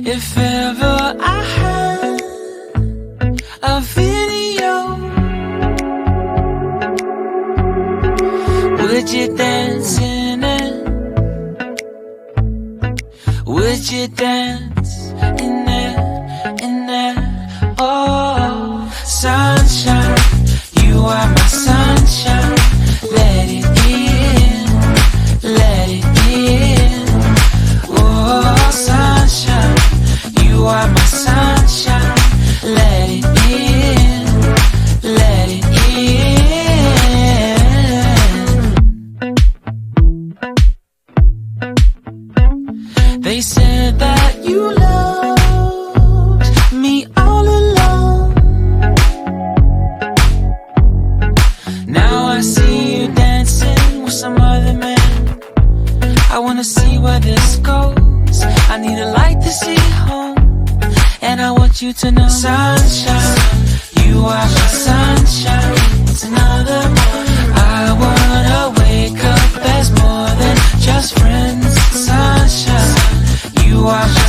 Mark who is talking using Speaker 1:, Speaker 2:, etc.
Speaker 1: If ever I had a video, would you dance in it? Would you dance in it, in it? Oh, sunshine, you are my sunshine. Let it in, let it in. Oh, sunshine, you are my sunshine. Let it in, let it in. They said that you loved me all along. Now I see you dancing with some other man. I wanna see where this goes. I need a light to see home, and I want you to know, sunshine, you are my sunshine. It's another morning. I wanna wake up as more than just friends. Sunshine, you are my